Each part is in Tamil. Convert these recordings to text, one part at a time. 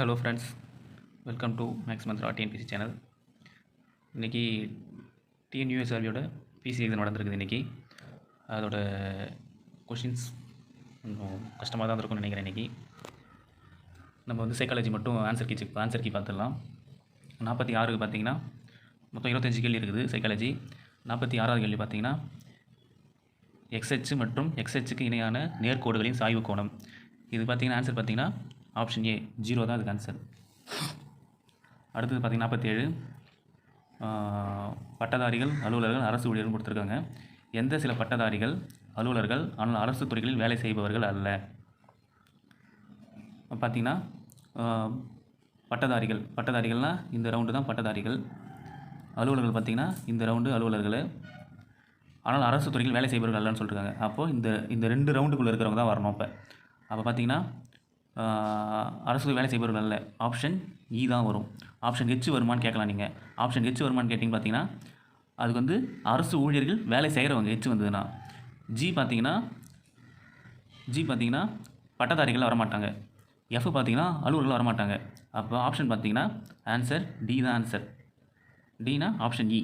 Hello friends, welcome to Max Mantra TNPSC channel. இன்றைக்கி டிஎன்யூஎஸ்ஆர்பியோட பிசி எக்ஸாம் நடந்திருக்குது. இன்றைக்கி அதோட கொஷின்ஸ் கொஞ்சம் கஷ்டமாக தான் இருக்கும்னு நினைக்கிறேன். இன்றைக்கி நம்ம வந்து சைக்காலஜி மட்டும் ஆன்சர் கீ பார்த்துடலாம். 46க்கு பார்த்தீங்கன்னா மொத்தம் 25 கேள்வி இருக்குது சைக்காலஜி. 46வது கேள்வி பார்த்தீங்கன்னா எக்ஸ்ஹெச் மற்றும் எக்ஸ்ஹெச்சுக்கு இணையான நேர்கோடுகளின் சாய்வு கோணம். இது பார்த்தீங்கன்னா ஆன்சர் பார்த்தீங்கன்னா ஆப்ஷன் ஏ 0 தான் அதுக்கு ஆன்சர். அடுத்தது பார்த்தீங்கன்னா 47 பட்டதாரிகள், அலுவலர்கள், அரசு ஊழியர்கள் கொடுத்துருக்காங்க. எந்த சில பட்டதாரிகள், அலுவலர்கள் ஆனால் அரசு துறைகளில் வேலை செய்பவர்கள் அல்ல? பார்த்தீங்கன்னா பட்டதாரிகள்னால் இந்த ரவுண்டு தான் பட்டதாரிகள். அலுவலர்கள் பார்த்திங்கன்னா இந்த ரவுண்டு அலுவலர்கள், ஆனால் அரசு துறைகளில் வேலை செய்பவர்கள் அல்லன்னு சொல்லியிருக்காங்க. அப்போது இந்த 2 ரவுண்டுக்குள்ளே இருக்கிறவங்க தான் வரணும். அப்போ பார்த்திங்கன்னா அரசு வேலை செய்பவர்கள் அல்ல, ஆப்ஷன் இ தான் வரும். ஆப்ஷன் ஹெச் வருமானு கேட்கலாம். நீங்கள் ஆப்ஷன் ஹெச் வருமானு கேட்டிங்க பார்த்தீங்கன்னா அதுக்கு வந்து அரசு ஊழியர்கள் வேலை செய்கிறவங்க ஹெச் வந்ததுன்னா. ஜி பார்த்தீங்கன்னா பட்டதாரிகள் வரமாட்டாங்க. எஃப் பார்த்தீங்கன்னா அலுவலர்கள் வரமாட்டாங்க. அப்போ ஆப்ஷன் பார்த்தீங்கன்னா ஆன்சர் டி தான் ஆன்சர். டினா ஆப்ஷன் இ.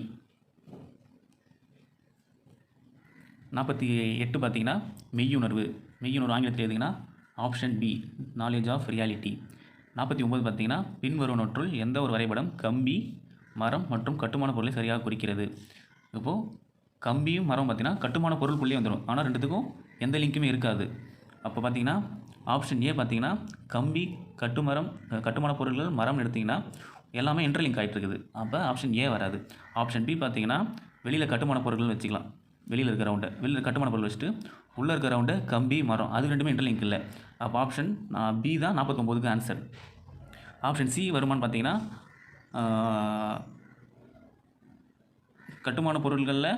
48 பார்த்தீங்கன்னா மெய்யுணர்வு ஆங்கிலத்தில் எழுதிங்கன்னா option B knowledge of reality. 49 பார்த்தீங்கன்னா பின்வருவனற்றுள் எந்த ஒரு வரைபடம் கம்பி, மரம் மற்றும் கட்டுமான பொருளை சரியாக குறிக்கிறது? இப்போது கம்பியும் மரம் பார்த்தீங்கன்னா கட்டுமான பொருளுக்குள்ளேயே வந்துடும், ஆனால் ரெண்டுத்துக்கும் எந்த லிங்க்குமே இருக்காது. அப்போ பார்த்தீங்கன்னா ஆப்ஷன் ஏ பார்த்தீங்கன்னா கம்பி, கட்டுமான பொருள்கள், மரம்னு எடுத்திங்கன்னா எல்லாமே இன்டர்லிங்க் ஆகிட்டு இருக்குது. அப்போ ஆப்ஷன் ஏ வராது. ஆப்ஷன் பி பார்த்தீங்கன்னா வெளியில் கட்டுமான பொருள்கள் வச்சுக்கலாம். வெளியில் இருக்கிற ரவுண்டை கட்டுமான பொருள் வச்சுட்டு உள்ளே இருக்கிற ரவுண்டை கம்பி, மரம் அது ரெண்டுமே இன்டர்லிங்க் இல்லை. அப்போ ஆப்ஷன் பி தான் 49க்கு ஆன்சர். ஆப்ஷன் சி வருமானு பார்த்தீங்கன்னா கட்டுமான பொருள்களில்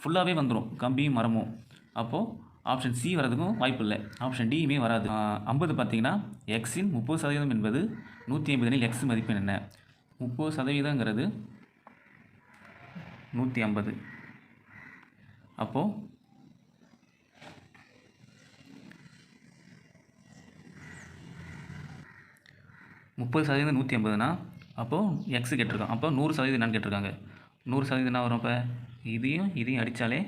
ஃபுல்லாகவே வந்துடும் கம்பியும் மரமும். அப்போது ஆப்ஷன் சி வரதுக்கும் வாய்ப்பு இல்லை. ஆப்ஷன் டியுமே வராது. 50 பார்த்தீங்கன்னா எக்ஸின் 30% என்பது 150 எக்ஸ் மதிப்பெண் என்ன? 30%ங்கிறது 150. அப்போது 30% 150னா அப்போது எக்ஸு கேட்டிருக்கோம். அப்போ 100% என்னன்னு கேட்டிருக்காங்க. 100% என்ன வரும்? அப்போ இதையும் அடித்தாலே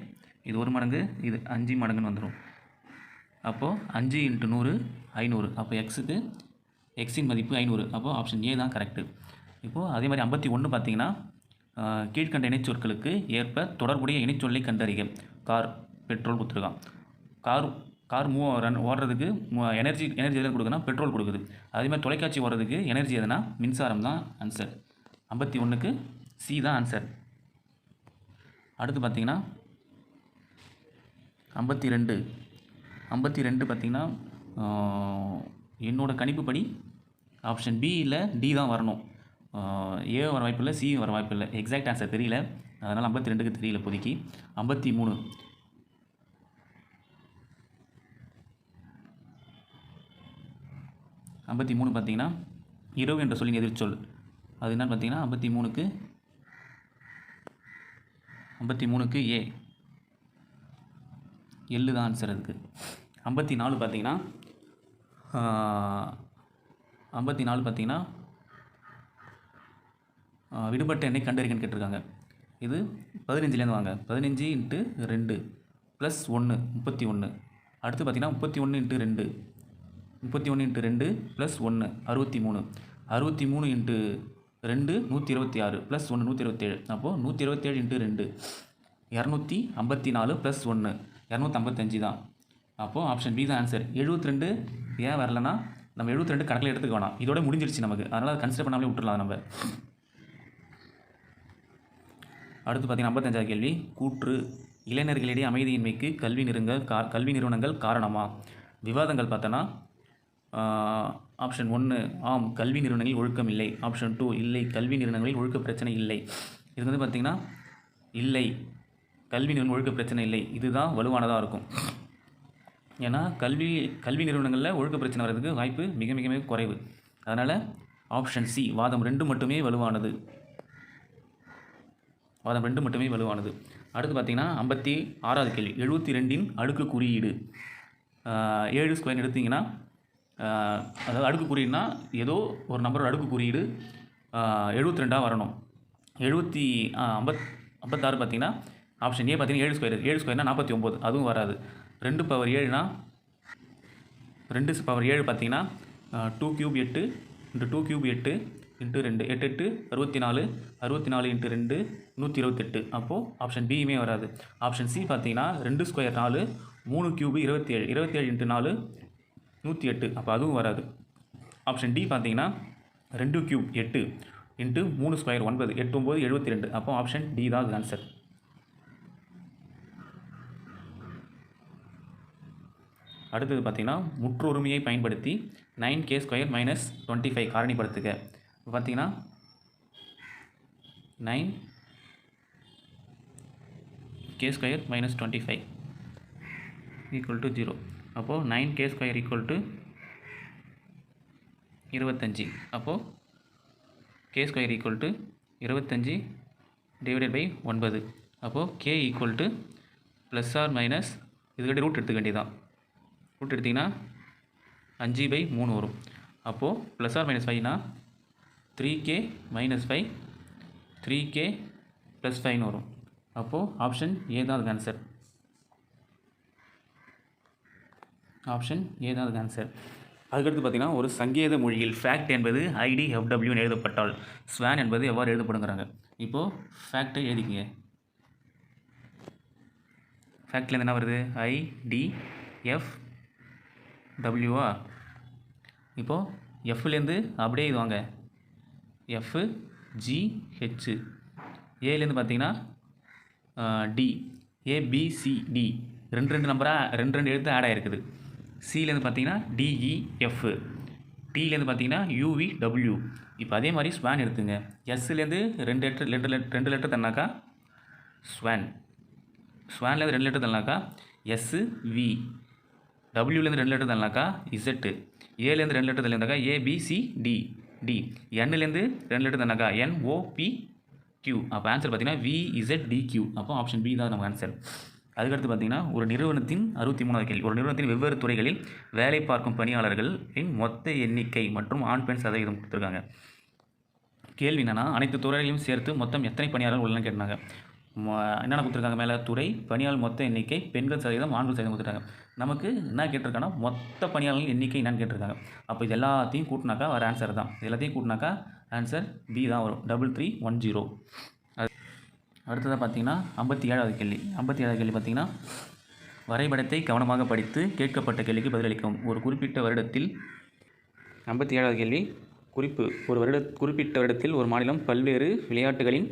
இது 1 மடங்கு, இது 5 மடங்குன்னு வந்துடும். அப்போது 5 × 100 500. அப்போ எக்ஸின் மதிப்பு 500. அப்போது ஆப்ஷன் ஏ தான் கரெக்டு. இப்போது அதே மாதிரி 51 பார்த்தீங்கன்னா கீழ்கண்ட இணைச்சொற்களுக்கு ஏற்ப தொடர்புடைய இணைச்சொல்லை கண்டறிக. கார், பெட்ரோல் கொடுத்துருக்கான். கார் ஓடுறதுக்கு எனர்ஜி எதுனா கொடுக்குன்னா பெட்ரோல் கொடுக்குது. அதேமாதிரி தொலைக்காட்சி ஓடுறதுக்கு எனர்ஜி எதுனா மின்சாரம் தான் ஆன்சர். 51க்கு சி தான் ஆன்சர். அடுத்து பார்த்தீங்கன்னா 52 பார்த்தீங்கன்னா என்னோடய கணிப்புப்படி ஆப்ஷன் பி இல்லை டி தான் வரணும். ஏ வர வாய்ப்பு இல்லை, சி வர வாய்ப்பு இல்லை. எக்ஸாக்ட் ஆன்சர் தெரியல, அதனால் 52க்கு தெரியல இப்போதைக்கு. 53 பார்த்தீங்கன்னா இரவு என்ற சொல்லின் எதிர்ச்சொல் அது என்னன்னு பார்த்தீங்கன்னா 53க்கு ஏ எள்ளு தான் ஆன்சர் அதுக்கு. 54 பார்த்தீங்கன்னா விடுபட்ட எண்ணை கண்டறிக்கன்னு கேட்டிருக்காங்க. இது 15லேருந்து வாங்க. 15 × 2 + 1 31. அடுத்து பார்த்தீங்கன்னா 31 × 2 + 1 63. 63 × 2 126 + 1 127. அப்போது 127 × 2 254 + 1 255 தான். அப்போது ஆப்ஷன் பி தான் ஆன்சர். 72 ஏன் வரலன்னா நம்ம 72 கணக்கில் எடுத்துக்க வேணாம், இதோட முடிஞ்சிருச்சு நமக்கு, அதனால் அதை கன்சிடர் பண்ணாமலே விட்டுடலாம் நம்ம. அடுத்து பார்த்தீங்கன்னா 55வது கேள்வி கூற்று இளைஞர்களிடையே அமைதியின்மைக்கு கல்வி நிறுவனங்கள் காரணமா? விவாதங்கள் பார்த்தோன்னா ஆப்ஷன் 1 ஆம், கல்வி நிறுவனங்களில் ஒழுக்கம் இல்லை. ஆப்ஷன் 2 இல்லை, கல்வி நிறுவனங்களில் ஒழுக்க பிரச்சனை இல்லை. இது வந்து பார்த்திங்கன்னா இல்லை, கல்வி நிறுவனம் ஒழுக்க பிரச்சனை இல்லை, இதுதான் வலுவானதாக இருக்கும். ஏன்னா கல்வி நிறுவனங்களில் ஒழுக்க பிரச்சனை வர்றதுக்கு வாய்ப்பு மிக மிக மிக குறைவு. அதனால் ஆப்ஷன் சி வாதம் 2 மட்டுமே வலுவானது. அடுத்து பார்த்திங்கன்னா 56வது கேள்வி 72ன் அடுக்கு குறியீடு. 7² எடுத்திங்கன்னா அதாவது அடுக்கு குறியீடுனா ஏதோ ஒரு நம்பரோட அடுக்கு குறியீடு 72 வரணும். 56 பார்த்தீங்கன்னா ஆப்ஷன் ஏ பார்த்தீங்கன்னா 7 ஸ்கொயர். 7 ஸ்கொயர்னா 49, அதுவும் வராது. 2 பவர் 7னா 2 பவர் 7 பார்த்தீங்கன்னா 2 cube 8 into 2 cube 8 into 2 8 8 64 64 into 2 128. அப்போது ஆப்ஷன் பியுமே வராது. ஆப்ஷன் சி பார்த்தீங்கன்னா 2 ஸ்கொயர் 4 3 கியூபு 27 27 இன்ட்டு 4 108, அப்போ அதுவும் வராது. ஆப்ஷன் டி பார்த்தீங்கன்னா 2 கியூப் 8 இன்ட்டு 3 ஸ்கொயர் 9 8 9 72, அப்போ ஆப்ஷன் டி தான் அது ஆன்சர். அடுத்தது பார்த்தீங்கன்னா முற்றொருமையை பயன்படுத்தி 9k² - 25 காரணிப்படுத்துக. இப்போ பார்த்தீங்கன்னா 9k² - 25 ஈக்குவல் டு 0. அப்போது 9k² = 25. அப்போது k² = 25 / 9. அப்போது k = ± இதுக்கிட்ட ரூட் எடுத்துக்க வேண்டியதான். ரூட் எடுத்திங்கன்னா 5/3 வரும். அப்போது ± 5னா 3k - 5 3k + 5 வரும். அப்போது ஆப்ஷன் ஏ தான் அதுக்கு ஆன்சர். ஆப்ஷன் ஏ தான் அதுக்கு ஆன்சர். அதுக்கடுத்து பார்த்தீங்கன்னா ஒரு சங்கேத மொழியில் ஃபேக்ட் என்பது IDFW எழுதப்பட்டால் ஸ்வான் என்பது எவ்வாறு எழுதப்படுங்கிறாங்க. இப்போது ஃபேக்டை எழுதிக்கிங்க. ஃபேக்ட்லேருந்து என்ன வருது? IDFWவா? இப்போது எஃப்லேருந்து அப்படியே இது வாங்க, FGH. ஏலேருந்து பார்த்தீங்கன்னா டி, ABCD 2 நம்பராக 2 எழுத்து ஆட் ஆகிருக்குது. சிலேருந்து பார்த்தீங்கன்னா DEF, டிலேருந்து பார்த்தீங்கன்னா UVW. இப்போ அதே மாதிரி ஸ்வான் எடுத்துங்க. எஸ்லேருந்து 2 லெட்டர் தந்தாக்கா ஸ்வான், ஸ்வான்லேருந்து 2 லெட்டர் தந்தாக்கா SV, டபிள்யூலேருந்து 2 லெட்டர் தந்தாக்கா Z, ஏலேருந்து 2 லெட்டர் தந்தாக்கா ABCD, டி, என்லேருந்து 2 லெட்டர் தந்தாக்கா NOPQ. அப்போ ஆன்சர் பார்த்தீங்கன்னா VZDQ. அப்போ ஆப்ஷன் பி தான் நம்ம ஆன்சர். அதுக்கடுத்து பார்த்தீங்கன்னா ஒரு நிறுவனத்தின் 63வது கேள்வி. ஒரு நிறுவனத்தின் வெவ்வேறு துறைகளில் வேலை பார்க்கும் பணியாளர்களின் மொத்த எண்ணிக்கை மற்றும் ஆண் பெண் சதவீதம் கொடுத்துருக்காங்க. கேள்வி என்னென்னா அனைத்து துறைகளையும் சேர்த்து மொத்தம் எத்தனை பணியாளர்கள் உள்ளன்னு கேட்டாங்க. என்னென்ன கொடுத்துருக்காங்க மேலே? துறை, பணியாளர் மொத்த எண்ணிக்கை, பெண்கள் சதவீதம், ஆண்கள் சதவீதம் கொடுத்துருக்காங்க. நமக்கு என்ன கேட்டிருக்காங்கன்னா மொத்த பணியாளர்கள் எண்ணிக்கை என்னன்னு கேட்டிருக்காங்க. அப்போ இது எல்லாத்தையும் கூட்டினாக்கா வர ஆன்சர் தான். இது எல்லாத்தையும் கூட்டினாக்கா ஆன்சர் பி தான் வரும், 3310. அடுத்ததாக பார்த்தீங்கன்னா 57வது கேள்வி. 57வது கேள்வி பார்த்தீங்கன்னா வரைபடத்தை கவனமாக படித்து கேட்கப்பட்ட கேள்விக்கு பதிலளிக்கவும். ஒரு குறிப்பிட்ட வருடத்தில் 57வது கேள்வி குறிப்பிட்ட வருடத்தில் ஒரு மாநிலம் பல்வேறு விளையாட்டுகளின்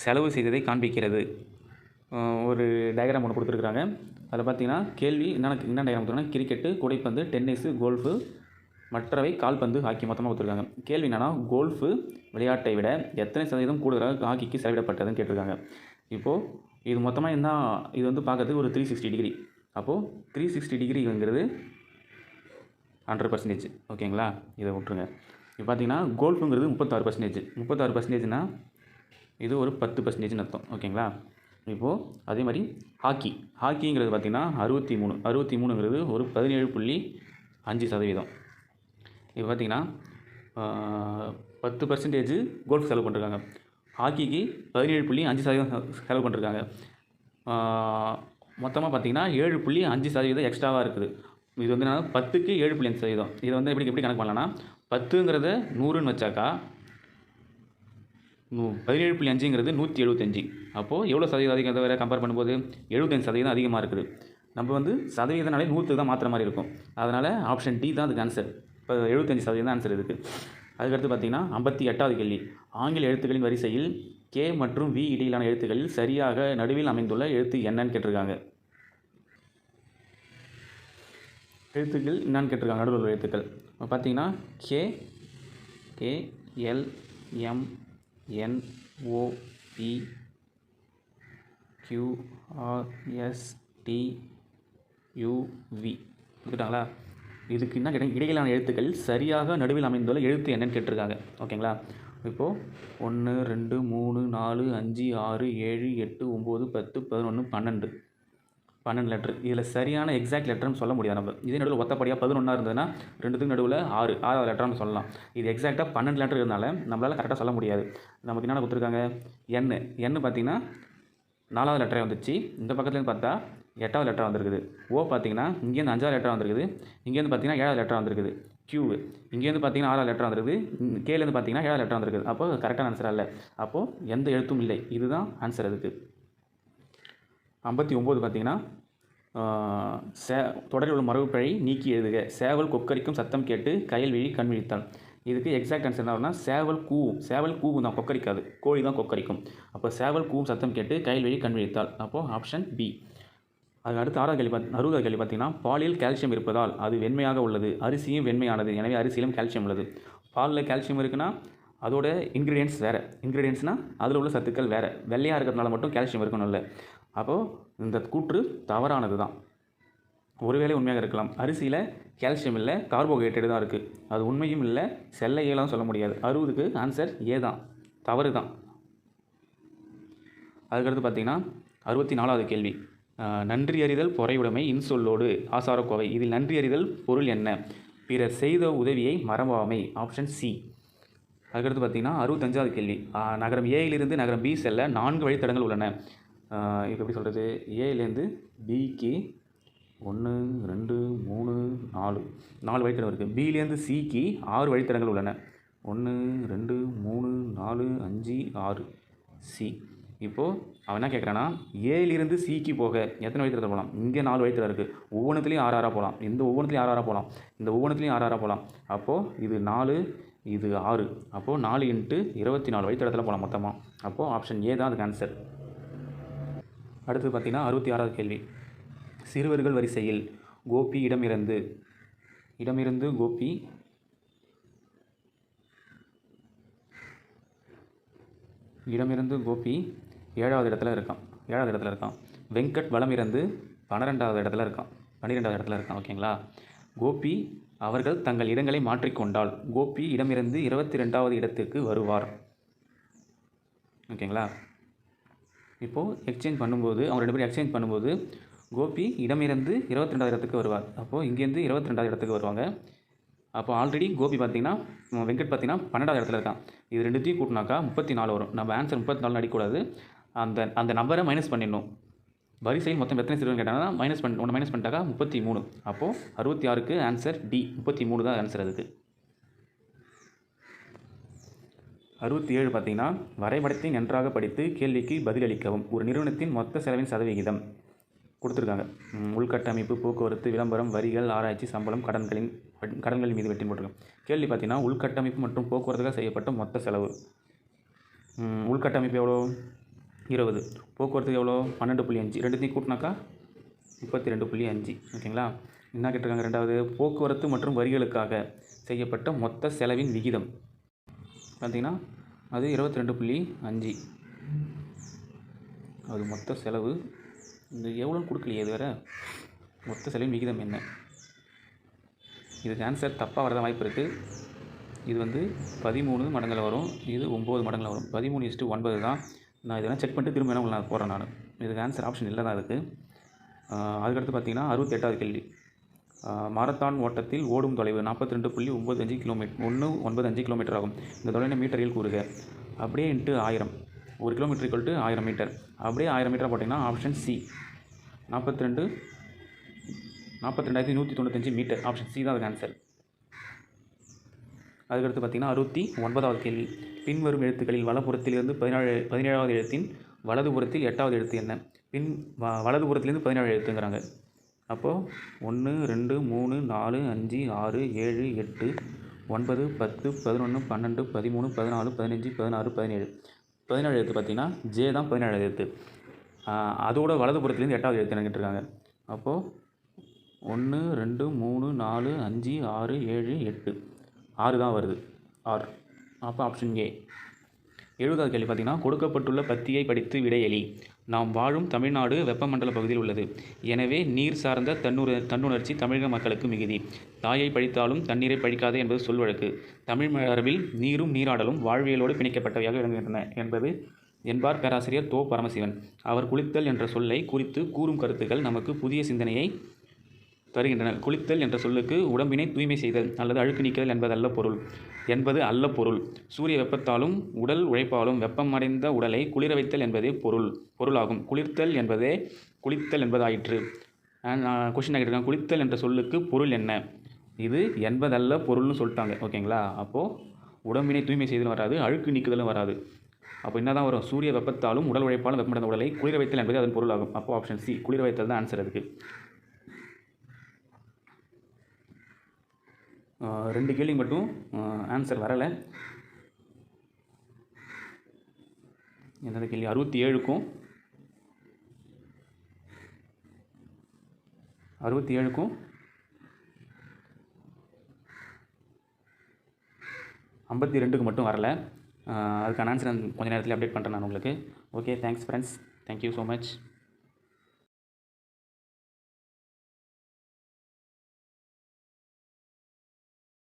செலவு செய்ததை காண்பிக்கிறது. ஒரு டயக்ராம் ஒன்று கொடுத்துருக்குறாங்க. அதில் பார்த்தீங்கன்னா கேள்வி என்ன டயக்ராம் கொடுத்துருக்காங்கன்னா கிரிக்கெட்டு, கூடைப்பந்து, டென்னிஸு, கோல்ஃபு, மற்றவை கால்பந்து, ஹாக்கி மொத்தமாக கொடுத்துருக்காங்க. கேள்வி என்னன்னா கோல்ஃபு விளையாட்டை விட எத்தனை சதவீதம் கூடுதலாக ஹாக்கிக்கு செலவிடப்பட்டதுன்னு கேட்டிருக்காங்க. இப்போது இது மொத்தமாக என்ன, இது வந்து பார்க்கறதுக்கு ஒரு 360 டிகிரி. அப்போது 360 டிகிரிங்கிறது 100%. ஓகேங்களா, இதை விட்டுருங்க. இப்போ பார்த்தீங்கன்னா கோல்ஃபுங்கிறது 36%. 36%னா இது ஒரு 10% அர்த்தம். ஓகேங்களா. இப்போது அதே மாதிரி ஹாக்கிங்கிறது பார்த்திங்கன்னா 63ங்கிறது ஒரு 17.5%. இப்போ பார்த்திங்கன்னா 10% கோல்ஃப் செலவு பண்ணிருக்காங்க. ஹாக்கிக்கு 17.5% செலவு பண்ணிருக்காங்க. மொத்தமாக பார்த்திங்கன்னா 7.5% எக்ஸ்ட்ராவாக இருக்குது. இது வந்து நான் 10க்கு 7.5%. இதை வந்து எப்படி கணக்கு பண்ணலான்னா 10ங்கிறத 100ன்னு வச்சாக்கா 17.5ங்கிறது 175. அப்போது எவ்வளோ சதவீதம் அதிகம்? அதை வேறு கம்பேர் பண்ணும்போது 75% அதிகமாக இருக்குது. நம்ம வந்து சதவீதனாலே 100க்கு தான் மாற்றுற மாதிரி இருக்கும். அதனால் ஆப்ஷன் டி தான் அதுக்கு ஆன்சர். இப்போ 75% ஆன்சர் இருக்குது. அதுக்கடுத்து பார்த்திங்கன்னா 58வது கேள்வி. ஆங்கில எழுத்துக்களின் வரிசையில் கே மற்றும் வி இடையிலான எழுத்துக்களில் சரியாக நடுவில் அமைந்துள்ள எழுத்து என்னன்னு கேட்டிருக்காங்க. எழுத்துக்கள் என்னன்னு கேட்டிருக்காங்க, நடுவில் உள்ள எழுத்துக்கள் பார்த்திங்கன்னா K, L, M, N, O, P, Q, R, S, T, U, V கொடுத்துட்டாங்களா. இதுக்கு என்ன கேட்டாங்க, இடையிலான எழுத்துக்கள் சரியாக நடுவில் அமைந்துள்ள எழுத்து என்னன்னு கேட்டிருக்காங்க. ஓகேங்களா. இப்போது 1 2 3 4 5 6 7 8 9 10 11 12 12 லெட்டர். இதில் சரியான எக்ஸாக்ட் லெட்டர்னு சொல்ல முடியாது நம்ம. இதே நடுவில் ஒத்தப்படியாக 11 இருந்ததுன்னா 2த்துக்கு நடுவில் 6வது லெட்டர்னு சொல்லலாம். இது எக்ஸாக்டாக 12 லெட்டர் இருந்தால நம்மளால் கரெக்டாக சொல்ல முடியாது. நமக்கு என்னென்ன கொடுத்துருக்காங்க, எண்ணு பார்த்திங்கன்னா 4வது லெட்டரே வந்துச்சு. இந்த பக்கத்துலேருந்து பார்த்தா 8வது லெட்டர் வந்திருக்குது. ஓ பார்த்திங்கன்னா இங்கேருந்து 5வது லெட்டர் வந்திருக்குது. இங்கேருந்து பார்த்திங்கன்னா 7வது லெட்டர் வந்திருக்குது. கியூ இங்கேருந்து பார்த்திங்கன்னா 6வது லெட்டர் வந்திருக்குது. கேலேருந்து பார்த்திங்கன்னா 7வது லெட்டர் வந்திருக்குது. அப்போது கரெக்டான ஆன்சராக இல்லை. அப்போது எந்த எழுத்தும் இல்லை. இதுதான் ஆன்சர் அதுக்கு. 59 பார்த்திங்கன்னா தொடரில் உள்ள மரபுப்பிழை நீக்கி எழுதுக. சேவல் கொக்கரிக்கும் சத்தம் கேட்டு கயல் விழி கண் விழித்தாள். இதுக்கு எக்ஸாக்ட் ஆன்சர் என்ன வரும்னா சேவல் கூவும் தான், கொக்கரிக்காது, கோழி தான் கொக்கரிக்கும். அப்போ சேவல் கூவும் சத்தம் கேட்டு கயல் விழி கண் விழித்தாள். அப்போது ஆப்ஷன் பி. அதுக்கு அடுத்து 60வது கேள்வி பார்த்திங்கன்னா பாலில் கால்சியம் இருப்பதால் அது வெண்மையாக உள்ளது. அரிசியும் வெண்மையானது, எனவே அரிசியிலும் கால்சியம் உள்ளது. பாலில் கால்சியம் இருக்குன்னா அதோட இன்க்ரீடியன்ட்ஸ் வேறு. இன்க்ரீடியன்ட்ஸ்னால் அதில் உள்ள சத்துக்கள் வேறு. வெள்ளையாக இருக்கிறதுனால மட்டும் கால்சியம் இருக்கணும் இல்லை. அப்போது இந்த கூற்று தவறானது தான். ஒருவேளை உண்மையாக இருக்கலாம். அரிசியில் கால்சியம் இல்லை, கார்போஹைட்ரேட் தான் இருக்குது. அது உண்மையும் இல்லை, செல்ல இயலாம் சொல்ல முடியாது. 60க்கு ஆன்சர் ஏ தான், தவறு தான். அதுக்கடுத்து பார்த்திங்கன்னா 64வது கேள்வி. நன்றி அறிதல் பொறையுடைமை இன்சொல்லோடு ஆசாரக்கோவை. இதில் நன்றி அறிதல் பொருள் என்ன? பிறர் செய்த உதவியை மறவாமை. Option C. அதுக்கடுத்து பார்த்திங்கன்னா 65வது கேள்வி. நகரம் ஏயிலிருந்து நகரம் பி செல்ல 4 வழித்தடங்கள் உள்ளன. இது எப்படி சொல்கிறது? ஏலேருந்து பிக்கு 1 2 3 4 வழித்தடம் இருக்குது. பிலேருந்து சிக்கு 6 வழித்தடங்கள் உள்ளன. 1 2 3 4 5 6 சி. இப்போது அவன் என்ன கேட்குறான்னா, ஏலிருந்து சிக்கு போக எத்தனை வழித்தடத்தில் போகலாம்? இங்கே 4 வழித்தடம் இருக்குது. ஒவ்வொன்றுத்துலேயும் 6 போகலாம். இந்த ஒவ்வொன்றுத்துலேயும் 6 போகலாம். இந்த ஒவ்வொன்றுத்துலேயும் 6 போகலாம். அப்போது இது 4, இது 6. அப்போது 4 × 24 வழித்தடத்தில் போகலாம் மொத்தமாக. அப்போது ஆப்ஷன் ஏ தான் அதுக்கு ஆன்சர். அடுத்து பார்த்திங்கன்னா 66வது கேள்வி. சிறுவர்கள் வரிசையில் கோபி இடமிருந்து கோபி ஏழாவது இடத்துல இருக்கான். வெங்கட் வலமிருந்து 12வது இடத்துல இருக்கான். ஓகேங்களா? கோபி அவர்கள் தங்கள் இடங்களை மாற்றிக்கொண்டால் கோபி இடமிருந்து 22வது இடத்துக்கு வருவார். ஓகேங்களா? இப்போது அவங்க 2 பேரும் எக்ஸ்சேஞ்ச் பண்ணும்போது கோபி இடமிருந்து 22வது இடத்துக்கு வருவார். அப்போது இங்கேருந்து 22வது இடத்துக்கு வருவாங்க. அப்போ ஆல்ரெடி கோபி பார்த்திங்கன்னா வெங்கட் பார்த்திங்கன்னா 12வது இடத்துல இருக்கான். இது 2த்தையும் கூட்டினாக்கா 34 வரும். நம்ம ஆன்சர் 34 அடிக்கூடாது. அந்த நம்பரை மைனஸ் பண்ணிடணும். வரிசையில் மொத்தம் எத்தனை சிறுவன் கேட்டாங்கன்னா ஒன்று மைனஸ் பண்ணிட்டாக்கா 33. அப்போது 66க்கு ஆன்சர் டி, 33 தான் ஆன்சர் அதுக்கு. 67 பார்த்திங்கன்னா வரைபடத்தை நன்றாக படித்து கேள்விக்கு பதிலளிக்கவும். ஒரு நிறுவனத்தின் மொத்த செலவின் சதவிகிதம் கொடுத்துருக்காங்க. உள்கட்டமைப்பு, போக்குவரத்து, விளம்பரம், வரிகள், ஆராய்ச்சி, சம்பளம், கடன்களின் மீது வெட்டி போட்டிருக்காங்க. கேள்வி பார்த்திங்கன்னா உள்கட்டமைப்பு மற்றும் போக்குவரத்துக்காக செய்யப்பட்ட மொத்த செலவு. உள்கட்டமைப்பு எவ்வளோ? 20. போக்குவரத்துக்கு எவ்வளோ? 12.5. 2த்தையும் கூட்டினாக்கா 32.5. ஓகேங்களா? என்ன கேட்டிருக்காங்க? 2வது போக்குவரத்து மற்றும் வரிகளுக்காக செய்யப்பட்ட மொத்த செலவின் விகிதம் பார்த்திங்கன்னா அது 22.5. அது மொத்த செலவு. இந்த எவ்வளோன்னு கொடுக்கலையே இது வேறு. மொத்த செலவின் விகிதம் என்ன? இதுக்கு ஆன்சர் தப்பாக வரதான் வாய்ப்பு இருக்குது. இது 13 மடங்கில் வரும். இது 9 மடங்கில் வரும். 13:9 தான். நான் இதெல்லாம் செக் பண்ணிட்டு திரும்ப என்ன நான் போகிறேன் நான். இதுக்கு ஆன்சர் ஆப்ஷன் இல்லை தான் இருக்குது. அதுக்கடுத்து பார்த்திங்கன்னா 68வது கேள்வி. மாரத்தான் ஓட்டத்தில் ஓடும் தொலைவு 42.95 கிலோமீட்டர் 195 கிலோமீட்டர் ஆகும். இந்த தொலைவினை மீட்டரில் கூறுக. அப்படியே இன்ட்டு 1000. 1 kilometre = 1000 metre. அப்படியே 1000 மீட்டர் போட்டிங்கன்னா option C 42,195 metre. Option C தான் அதுக்கு ஆன்சர். அதுக்கடுத்து பார்த்திங்கன்னா 69வது கேள்வி. பின்வரும் எழுத்துக்களில் வலப்புறத்திலிருந்து 17வது எழுத்தின் வலதுபுறத்தில் 8வது எழுத்து என்ன? வலதுபுறத்திலேருந்து 17 எழுத்துங்கிறாங்க. அப்போது 1 2 3 4 5 6 7 8 9 10 11 12 13 14 15 16 17. 17 எழுத்து பார்த்திங்கன்னா ஜே தான் 17வது எழுத்து. அதோட வலதுபுறத்துலேருந்து 8வது எழுத்து என்ன கேட்டிருக்காங்க. அப்போது 1 2 3 4 5 6 7 8 6 தான் வருது. ஆர். அப்போ ஆப்ஷன் ஏ. 70வது கேள்வி பார்த்திங்கன்னா கொடுக்கப்பட்டுள்ள பத்தியை படித்து விடையளி. நாம் வாழும் தமிழ்நாடு வெப்பமண்டல பகுதியில் உள்ளது. எனவே நீர் சார்ந்த தன்னுணர்ச்சி தமிழக மக்களுக்கு மிகுதி. தாயை பழித்தாலும் தண்ணீரை பழிக்காதே என்பது சொல்வழக்கு. தமிழ் மரபில் நீரும் நீராடலும் வாழ்வியலோடு பிணைக்கப்பட்டவையாக விளங்குகின்றன என்பது என்பார் பேராசிரியர் தோ பரமசிவன். அவர் குளித்தல் என்ற சொல்லை குறித்து கூறும் கருத்துக்கள் நமக்கு புதிய சிந்தனையை தருகின்றன. குளித்தல் என்ற சொல்லுக்கு உடம்பினை தூய்மை செய்தல் அல்லது அழுக்கு நீக்குதல் என்பது அல்ல பொருள். சூரிய வெப்பத்தாலும் உடல் உழைப்பாலும் வெப்பமடைந்த உடலை குளிர வைத்தல் என்பதே பொருளாகும். குளித்தல் என்பதாயிற்று. கொஸ்டின் ஆகிட்டு குளித்தல் என்ற சொல்லுக்கு பொருள் என்ன? இது என்பதல்ல பொருள்னு சொல்லிட்டாங்க. ஓகேங்களா? அப்போது உடம்பினை தூய்மை செய்தலும் வராது, அழுக்கு நீக்குதலும் வராது. அப்போ என்ன தான் வரும்? சூரிய வெப்பத்தாலும் உடல் உழைப்பாலும் வெப்பமடைந்த உடலை குளிர வைத்தல் என்பது அதன் பொருளாகும். அப்போ ஆப்ஷன் சி குளிர வைத்தல் தான் ஆன்சர் அதுக்கு. 2 கேள்வி மட்டும் ஆன்சர் வரலை. எந்தெந்த கேள்வி? 67க்கும் 52க்கு மட்டும் வரல. அதுக்கான ஆன்சர் கொஞ்சம் நேரத்தில் அப்டேட் பண்ணுறேன் நான் உங்களுக்கு. Okay, thanks friends. Thank you so much.